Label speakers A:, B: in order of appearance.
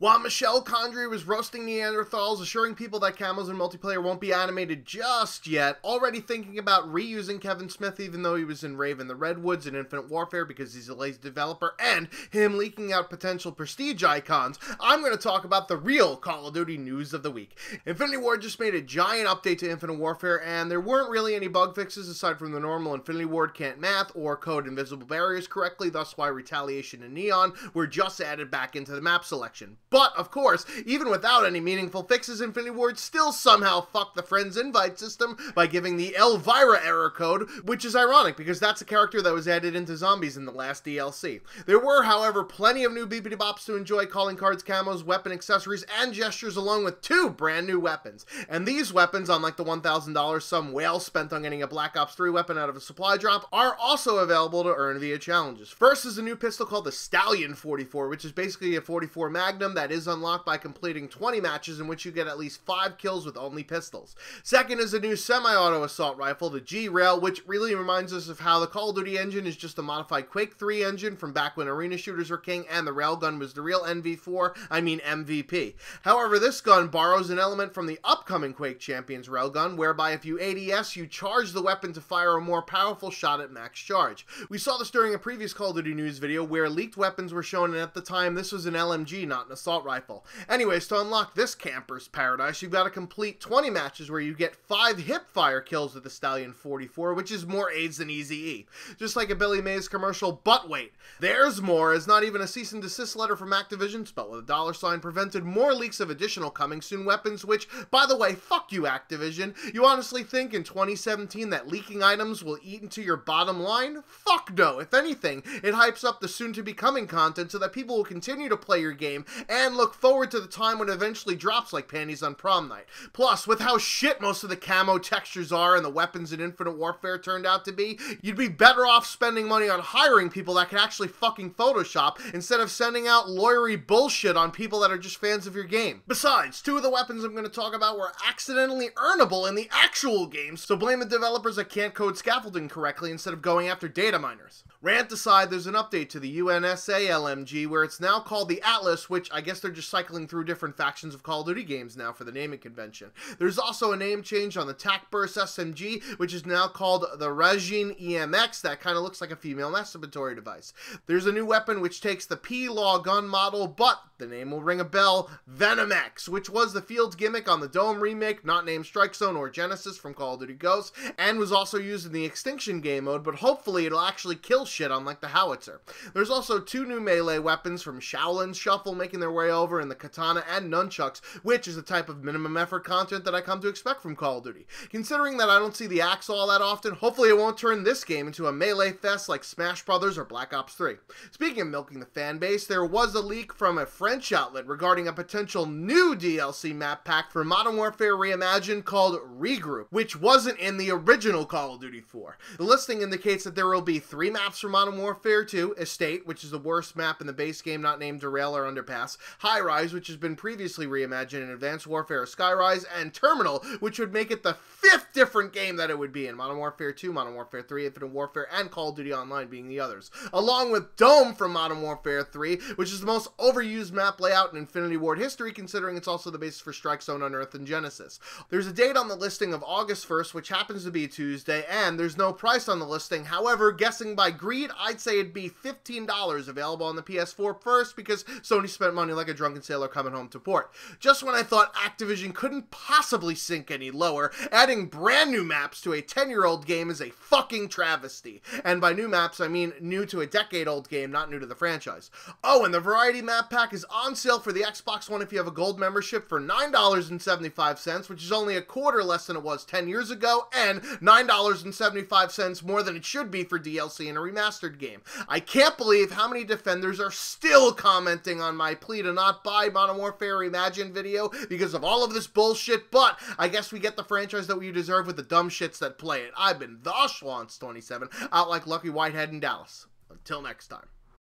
A: While Michelle Condrey was roasting Neanderthals, assuring people that camos in multiplayer won't be animated just yet, already thinking about reusing Kevin Smith even though he was in Raven the Redwoods and Infinite Warfare because he's a lazy developer, and him leaking out potential prestige icons, I'm going to talk about the real Call of Duty news of the week. Infinity Ward just made a giant update to Infinite Warfare, and there weren't really any bug fixes aside from the normal Infinity Ward can't math or code invisible barriers correctly, thus why Retaliation and Neon were just added back into the map selection. But, of course, even without any meaningful fixes, Infinity Ward still somehow fucked the Friends invite system by giving the Elvira error code, which is ironic because that's a character that was added into Zombies in the last DLC. There were, however, plenty of new beepity bops to enjoy: calling cards, camos, weapon accessories, and gestures, along with 2 brand new weapons. And these weapons, unlike the $1,000 some whale spent on getting a Black Ops 3 weapon out of a supply drop, are also available to earn via challenges. First is a new pistol called the Stallion 44, which is basically a 44 Magnum that is unlocked by completing 20 matches in which you get at least 5 kills with only pistols. Second is a new semi-auto assault rifle, the G-Rail, which really reminds us of how the Call of Duty engine is just a modified Quake 3 engine from back when arena shooters were king and the railgun was the real MVP. However, this gun borrows an element from the upcoming Quake Champions railgun, whereby if you ADS, you charge the weapon to fire a more powerful shot at max charge. We saw this during a previous Call of Duty news video where leaked weapons were shown, and at the time this was an LMG, not an assault rifle. Anyways, to unlock this camper's paradise, you've got to complete 20 matches where you get 5 hip-fire kills with the Stallion 44, which is more AIDS than Eazy-E. Just like a Billy Mays commercial, but wait, there's more, as not even a cease and desist letter from Activision, spelled with a $sign, prevented more leaks of additional coming soon weapons, which, by the way, fuck you, Activision. You honestly think in 2017 that leaking items will eat into your bottom line? Fuck no. If anything, it hypes up the soon-to-be coming content so that people will continue to play your game and look forward to the time when it eventually drops like panties on prom night. Plus, with how shit most of the camo textures are and the weapons in Infinite Warfare turned out to be, you'd be better off spending money on hiring people that can actually fucking Photoshop instead of sending out lawyery bullshit on people that are just fans of your game. Besides, 2 of the weapons I'm going to talk about were accidentally earnable in the actual game, so blame the developers that can't code scaffolding correctly instead of going after data miners. Rant aside, there's an update to the UNSA LMG where it's now called the Atlas, which I guess they're just cycling through different factions of Call of Duty games now for the naming convention. There's also a name change on the TAC Burst SMG, which is now called the Rajin EMX, that kind of looks like a female masturbatory device. There's a new weapon which takes the P-Law gun model, but the name will ring a bell, Venom X, which was the Field's gimmick on the Dome remake, not named Strike Zone or Genesis from Call of Duty Ghosts, and was also used in the Extinction game mode, but hopefully it'll actually kill shit unlike the Howitzer. There's also 2 new melee weapons from Shaolin's Shuffle making their way over in the Katana and Nunchucks, which is a type of minimum effort content that I come to expect from Call of Duty. Considering that I don't see the axe all that often, hopefully it won't turn this game into a melee fest like Smash Brothers or Black Ops 3. Speaking of milking the fan base, there was a leak from a French outlet regarding a potential new DLC map pack for Modern Warfare Reimagined called Regroup, which wasn't in the original Call of Duty 4. The listing indicates that there will be 3 maps for Modern Warfare 2, Estate, which is the worst map in the base game not named Derail or Underpass, High Rise, which has been previously reimagined in Advanced Warfare Skyrise, and Terminal, which would make it the 5th different game that it would be in, Modern Warfare 2, Modern Warfare 3, Infinite Warfare, and Call of Duty Online being the others. Along with Dome from Modern Warfare 3, which is the most overused map layout in Infinity Ward history, considering it's also the basis for Strike Zone, Unearthed, and Genesis. There's a date on the listing of August 1st, which happens to be Tuesday, and there's no price on the listing. However, guessing by greed, I'd say it'd be $15 available on the PS4 first, because Sony spent money like a drunken sailor coming home to port. Just when I thought Activision couldn't possibly sink any lower, adding brand new maps to a 10-year-old game is a fucking travesty. And by new maps, I mean new to a decade-old game, not new to the franchise. Oh, and the Variety Map Pack is on sale for the Xbox One if you have a gold membership for $9.75, which is only a quarter less than it was 10 years ago, and $9.75 more than it should be for DLC in a remastered game. I can't believe how many defenders are still commenting on my plea to not buy Modern Warfare Reimagined video because of all of this bullshit, but I guess we get the franchise that we deserve with the dumb shits that play it. I've been the Schwantz27, out like Lucky Whitehead in Dallas. Until next time.